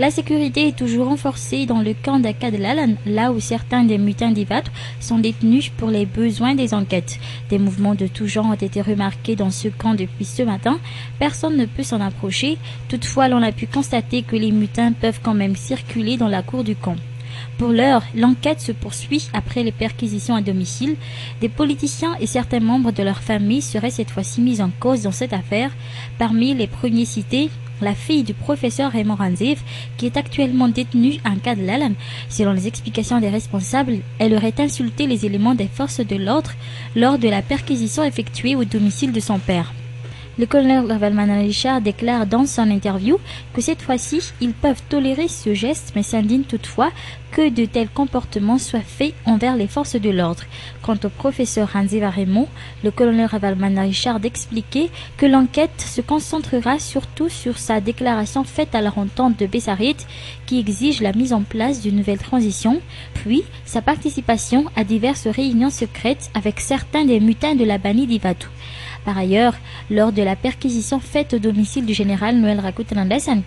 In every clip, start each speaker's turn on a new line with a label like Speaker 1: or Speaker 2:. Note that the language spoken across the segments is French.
Speaker 1: La sécurité est toujours renforcée dans le camp d'Akadlalan, là où certains des mutins d'Ivat sont détenus pour les besoins des enquêtes. Des mouvements de tout genre ont été remarqués dans ce camp depuis ce matin. Personne ne peut s'en approcher. Toutefois, l'on a pu constater que les mutins peuvent quand même circuler dans la cour du camp. Pour l'heure, l'enquête se poursuit après les perquisitions à domicile. Des politiciens et certains membres de leur famille seraient cette fois-ci mis en cause dans cette affaire. Parmi les premiers cités, la fille du professeur Raymond Ranzev, qui est actuellement détenue en Kadlalan. Selon les explications des responsables, elle aurait insulté les éléments des forces de l'ordre lors de la perquisition effectuée au domicile de son père. Le colonel Ravalman Richard déclare dans son interview que cette fois-ci, ils peuvent tolérer ce geste, mais s'indignent toutefois que de tels comportements soient faits envers les forces de l'ordre. Quant au professeur Ranzev Raymond, le colonel Ravalman Richard expliquait que l'enquête se concentrera surtout sur sa déclaration faite à la entente de Bessarit qui exige la mise en place d'une nouvelle transition, puis sa participation à diverses réunions secrètes avec certains des mutins de la banni d'Ivatu. Par ailleurs, lors de la perquisition faite au domicile du général Noël Rakutalandasan,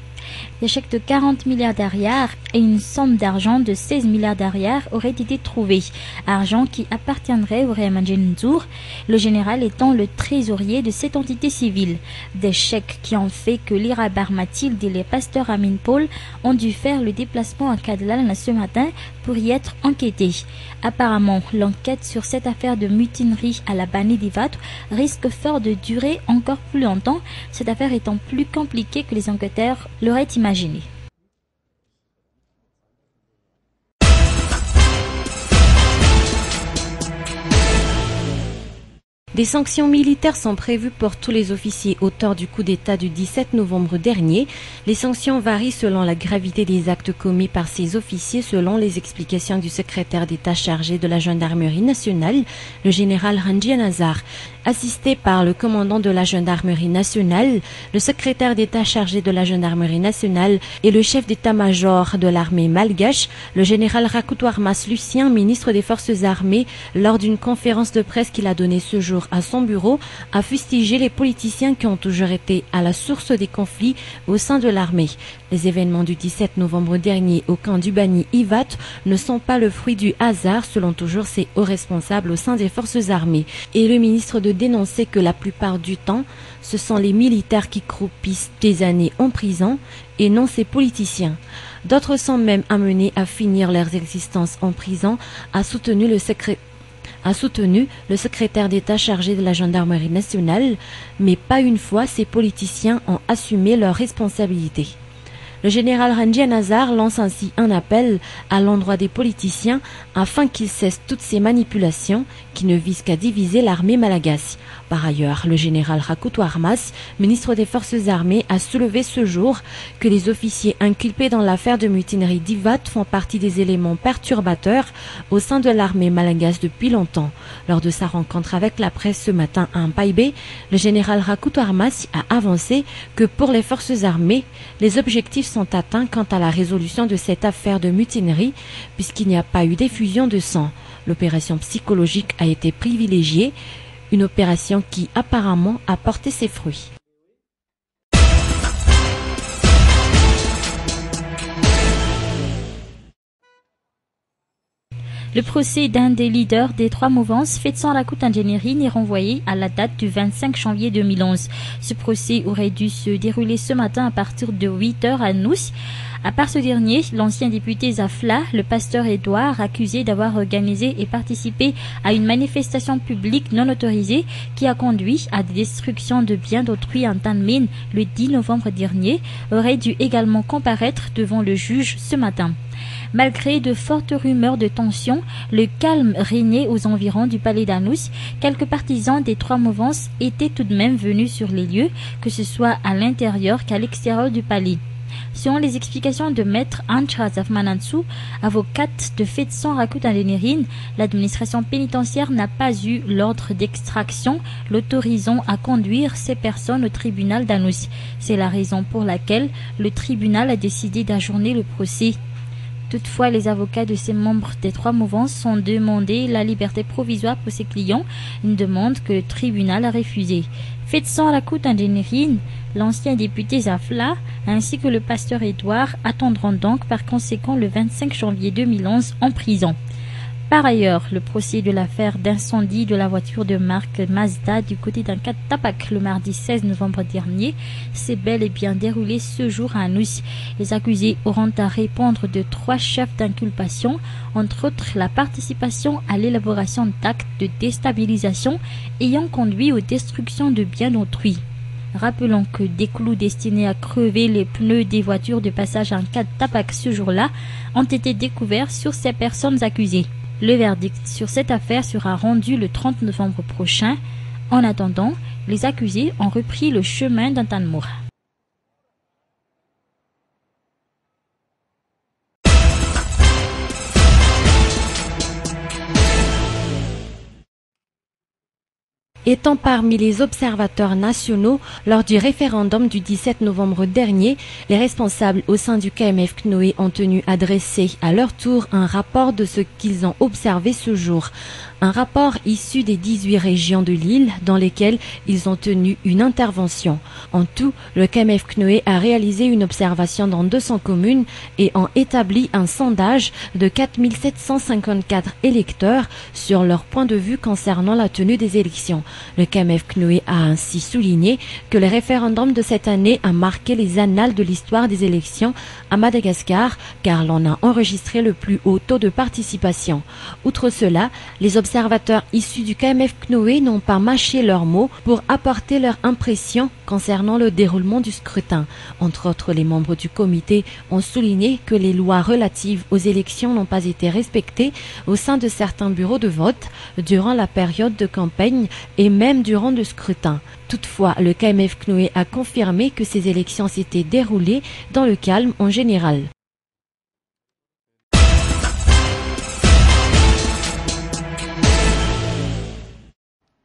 Speaker 1: des chèques de 40 milliards d'ariars et une somme d'argent de 16 milliards d'ariars auraient été trouvés, argent qui appartiendrait au Raymond Nzour, le général étant le trésorier de cette entité civile. Des chèques qui ont fait que l'Ira Barmatilde et les pasteurs Amin Paul ont dû faire le déplacement à Kadlalan ce matin pour y être enquêtés. Apparemment, l'enquête sur cette affaire de mutinerie à la banni d'Ivat risque fort de durer encore plus longtemps, cette affaire étant plus compliquée que les enquêteurs l'auraient imaginé.
Speaker 2: Des sanctions militaires sont prévues pour tous les officiers auteurs du coup d'État du 17 novembre dernier. Les sanctions varient selon la gravité des actes commis par ces officiers, selon les explications du secrétaire d'État chargé de la gendarmerie nationale, le général Ranjian Azar. Assisté par le commandant de la gendarmerie nationale, le secrétaire d'État chargé de la gendarmerie nationale et le chef d'état-major de l'armée malgache, le général Rakutwarmas Lucien, ministre des Forces armées, lors d'une conférence de presse qu'il a donnée ce jour à son bureau, a fustigé les politiciens qui ont toujours été à la source des conflits au sein de l'armée. Les événements du 17 novembre dernier au camp du banni Ivat ne sont pas le fruit du hasard, selon toujours ses hauts responsables au sein des forces armées. Et le ministre de dénoncer que la plupart du temps, ce sont les militaires qui croupissent des années en prison et non ces politiciens. D'autres sont même amenés à finir leur existence en prison, a soutenu le secrétaire d'État chargé de la gendarmerie nationale, mais pas une fois ces politiciens ont assumé leurs responsabilités. Le général Ranjian Azar lance ainsi un appel à l'endroit des politiciens afin qu'ils cessent toutes ces manipulations qui ne visent qu'à diviser l'armée malagasy. Par ailleurs, le général Rakutwarmas, ministre des Forces armées, a soulevé ce jour que les officiers inculpés dans l'affaire de mutinerie d'Ivat font partie des éléments perturbateurs au sein de l'armée malagasy depuis longtemps. Lors de sa rencontre avec la presse ce matin à Mpaibé, le général Rakutwarmas a avancé que pour les forces armées, les objectifs sont atteints quant à la résolution de cette affaire de mutinerie, puisqu'il n'y a pas eu d'effusion de sang. L'opération psychologique a été privilégiée, une opération qui apparemment a porté ses fruits.
Speaker 1: Le procès d'un des leaders des trois mouvances, Fetsan Rakut Engineering, est renvoyé à la date du 25 janvier 2011. Ce procès aurait dû se dérouler ce matin à partir de 8h à Nous. À part ce dernier, l'ancien député Zafla, le pasteur Edouard, accusé d'avoir organisé et participé à une manifestation publique non autorisée qui a conduit à des destructions de biens d'autrui en Tanmin le 10 novembre dernier, aurait dû également comparaître devant le juge ce matin. Malgré de fortes rumeurs de tension, le calme régnait aux environs du palais d'Anous. Quelques partisans des trois mouvances étaient tout de même venus sur les lieux, que ce soit à l'intérieur qu'à l'extérieur du palais. Selon les explications de maître Ancha Zafmanansu, avocate de Fetsan Rakut Engineering, l'administration pénitentiaire n'a pas eu l'ordre d'extraction l'autorisant à conduire ces personnes au tribunal d'Anous. C'est la raison pour laquelle le tribunal a décidé d'ajourner le procès. Toutefois, les avocats de ces membres des trois mouvances ont demandé la liberté provisoire pour ses clients, une demande que le tribunal a refusée. Fetsan Rakoutandenirine, l'ancien député Zafla, ainsi que le pasteur Édouard attendront donc par conséquent le 25 janvier 2011 en prison. Par ailleurs, le procès de l'affaire d'incendie de la voiture de marque Mazda du côté d'un cas de Tapak le mardi 16 novembre dernier s'est bel et bien déroulé ce jour à Anous. Les accusés auront à répondre de 3 chefs d'inculpation, entre autres la participation à l'élaboration d'actes de déstabilisation ayant conduit aux destructions de biens d'autrui. Rappelons que des clous destinés à crever les pneus des voitures de passage en cas de Tapak ce jour-là ont été découverts sur ces personnes accusées. Le verdict sur cette affaire sera rendu le 30 novembre prochain. En attendant, les accusés ont repris le chemin d'Antanmour.
Speaker 2: Étant parmi les observateurs nationaux lors du référendum du 17 novembre dernier, les responsables au sein du KMF CNOE ont tenu à dresser à leur tour un rapport de ce qu'ils ont observé ce jour. Un rapport issu des 18 régions de l'île dans lesquelles ils ont tenu une intervention. En tout, le KMF CNOE a réalisé une observation dans 200 communes et ont établi un sondage de 4754 électeurs sur leur point de vue concernant la tenue des élections. Le KMF CNOE a ainsi souligné que le référendum de cette année a marqué les annales de l'histoire des élections à Madagascar car l'on a enregistré le plus haut taux de participation. Outre cela, les observateurs issus du KMF CNOE n'ont pas mâché leurs mots pour apporter leur impression concernant le déroulement du scrutin. Entre autres, les membres du comité ont souligné que les lois relatives aux élections n'ont pas été respectées au sein de certains bureaux de vote durant la période de campagne et même durant le scrutin. Toutefois, le KMF CNOE a confirmé que ces élections s'étaient déroulées dans le calme en général.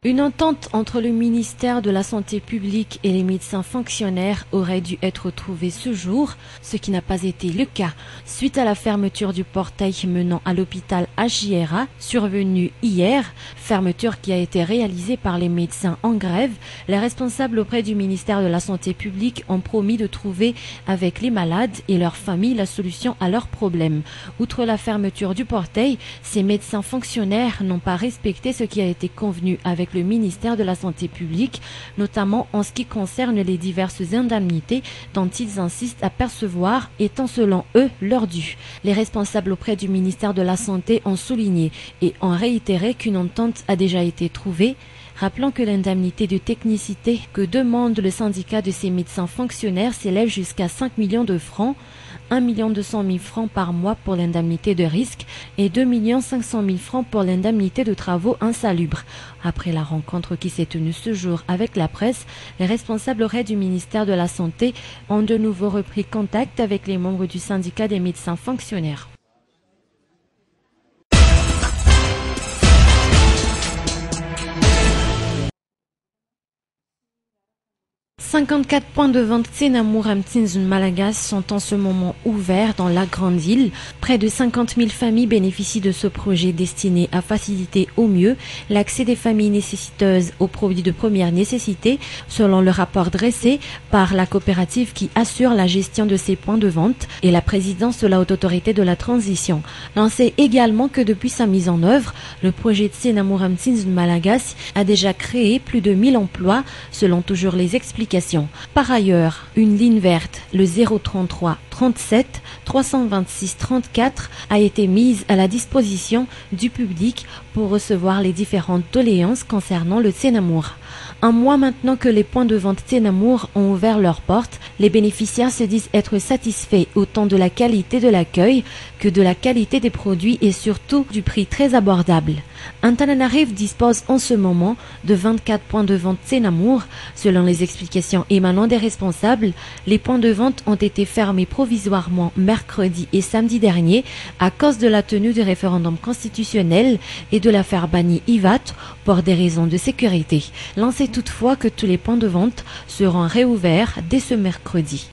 Speaker 2: Une entente entre le ministère de la Santé publique et les médecins fonctionnaires aurait dû être trouvée ce jour, ce qui n'a pas été le cas. Suite à la fermeture du portail menant à l'hôpital HJRA, survenue hier, fermeture qui a été réalisée par les médecins en grève, les responsables auprès du ministère de la Santé publique ont promis de trouver avec les malades et leurs familles la solution à leurs problèmes. Outre la fermeture du portail, ces médecins fonctionnaires n'ont pas respecté ce qui a été convenu avec le ministère de la Santé publique, notamment en ce qui concerne les diverses indemnités dont ils insistent à percevoir étant selon eux leur dû. Les responsables auprès du ministère de la Santé ont souligné et ont réitéré qu'une entente a déjà été trouvée, rappelant que l'indemnité de technicité que demande le syndicat de ces médecins fonctionnaires s'élève jusqu'à 5 millions de francs, 1 200 000 francs par mois pour l'indemnité de risque et 2 500 000 francs pour l'indemnité de travaux insalubres. Après la rencontre qui s'est tenue ce jour avec la presse, les responsables auprès du ministère de la Santé ont de nouveau repris contact avec les membres du syndicat des médecins fonctionnaires. 54 points de vente Tsenamour Amtinzun Malagas sont en ce moment ouverts dans la grande île. Près de 50 000 familles bénéficient de ce projet destiné à faciliter au mieux l'accès des familles nécessiteuses aux produits de première nécessité, selon le rapport dressé par la coopérative qui assure la gestion de ces points de vente et la présidence de la Haute Autorité de la Transition. On sait également que depuis sa mise en œuvre, le projet Tsenamour Amtinzun Malagas a déjà créé plus de 1000 emplois, selon toujours les explications. Par ailleurs, une ligne verte, le 033 37 326 34, a été mise à la disposition du public pour recevoir les différentes doléances concernant le Tsenamour. Un mois maintenant que les points de vente Tsenamour ont ouvert leurs portes, les bénéficiaires se disent être satisfaits autant de la qualité de l'accueil que de la qualité des produits et surtout du prix très abordable. Antananarivo dispose en ce moment de 24 points de vente Tsenamour. Selon les explications émanant des responsables, les points de vente ont été fermés provisoirement mercredi et samedi dernier à cause de la tenue du référendum constitutionnel et de l'affaire Bani Ivat pour des raisons de sécurité. L'on sait toutefois que tous les points de vente seront réouverts dès ce mercredi.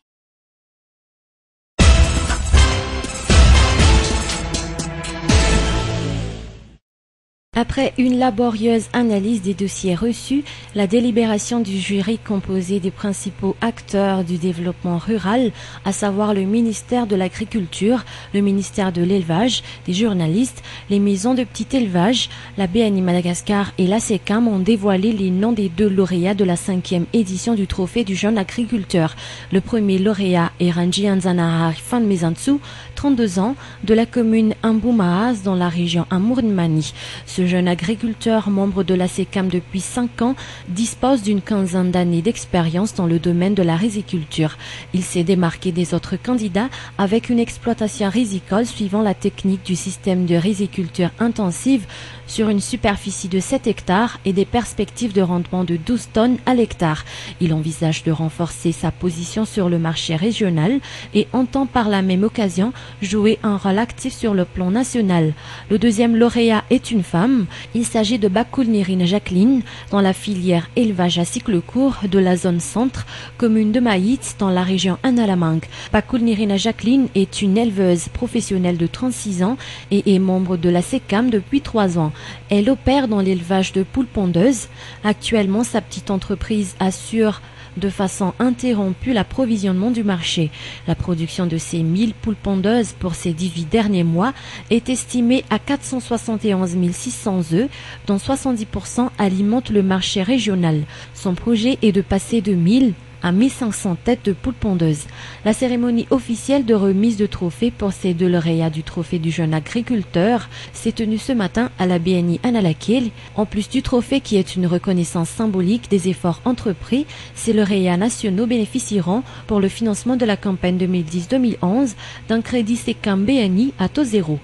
Speaker 2: Après une laborieuse analyse des dossiers reçus, la délibération du jury composé des principaux acteurs du développement rural, à savoir le ministère de l'Agriculture, le ministère de l'Élevage, des journalistes, les maisons de petit élevage, la BNI Madagascar et la SECAM ont dévoilé les noms des 2 lauréats de la 5e édition du Trophée du jeune agriculteur. Le premier lauréat est Ranji Anzanahar Fanmezantsu, 32 ans, de la commune Amboumaas dans la région Amour-Mani. Ce jeune agriculteur, membre de la SECAM depuis 5 ans, dispose d'une quinzaine d'années d'expérience dans le domaine de la riziculture. Il s'est démarqué des autres candidats avec une exploitation rizicole suivant la technique du système de riziculture intensive sur une superficie de 7 hectares et des perspectives de rendement de 12 tonnes à l'hectare. Il envisage de renforcer sa position sur le marché régional et entend par la même occasion jouer un rôle actif sur le plan national. Le deuxième lauréat est une femme. Il s'agit de Bakoulnirine Jacqueline dans la filière élevage à cycle court de la zone centre, commune de Maït dans la région Analamang. Bakoulnirine Jacqueline est une éleveuse professionnelle de 36 ans et est membre de la SECAM depuis 3 ans. Elle opère dans l'élevage de poules pondeuses. Actuellement, sa petite entreprise assure de façon interrompue l'approvisionnement du marché. La production de ces 1000 poules pondeuses pour ces 18 derniers mois est estimée à 471 600 œufs, dont 70% alimentent le marché régional. Son projet est de passer de 1000 à 1500 têtes de poules pondeuses. La cérémonie officielle de remise de trophée pour ces 2 lauréats du trophée du jeune agriculteur s'est tenue ce matin à la BNI Analakil. En plus du trophée qui est une reconnaissance symbolique des efforts entrepris, ces lauréats nationaux bénéficieront pour le financement de la campagne 2010-2011 d'un crédit SECAM BNI à taux zéro.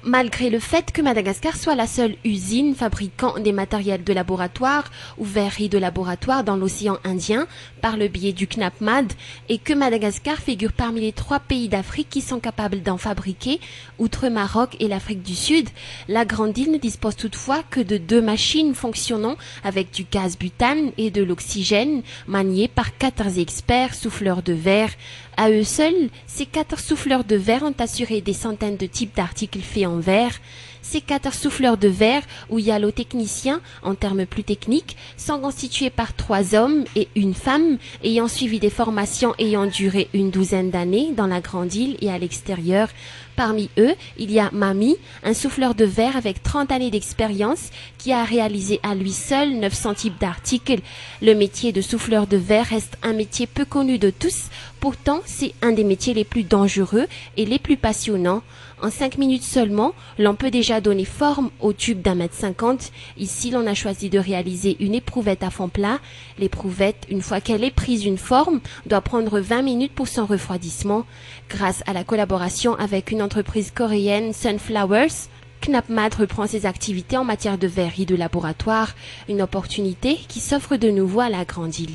Speaker 3: Malgré le fait que Madagascar soit la seule usine fabriquant des matériels de laboratoire ou verreries de laboratoire dans l'océan Indien par le biais du CNAPMAD et que Madagascar figure parmi les 3 pays d'Afrique qui sont capables d'en fabriquer, outre Maroc et l'Afrique du Sud, la grande île ne dispose toutefois que de 2 machines fonctionnant avec du gaz butane et de l'oxygène maniées par 14 experts souffleurs de verre. À eux seuls, ces 4 souffleurs de verre ont assuré des centaines de types d'articles faits en verre. Ces 4 souffleurs de verre, ou yalo-techniciens, en termes plus techniques, sont constitués par 3 hommes et une femme ayant suivi des formations ayant duré une douzaine d'années dans la grande île et à l'extérieur. Parmi eux, il y a Mami, un souffleur de verre avec 30 années d'expérience qui a réalisé à lui seul 900 types d'articles. Le métier de souffleur de verre reste un métier peu connu de tous, pourtant c'est un des métiers les plus dangereux et les plus passionnants. En 5 minutes seulement, l'on peut déjà donner forme au tube d'1,50 m. Ici, l'on a choisi de réaliser une éprouvette à fond plat. L'éprouvette, une fois qu'elle ait prise une forme, doit prendre 20 minutes pour son refroidissement. Grâce à la collaboration avec une entreprise coréenne, Sunflowers, CNAPMAD reprend ses activités en matière de verrerie de laboratoire, une opportunité qui s'offre de nouveau à la grande île.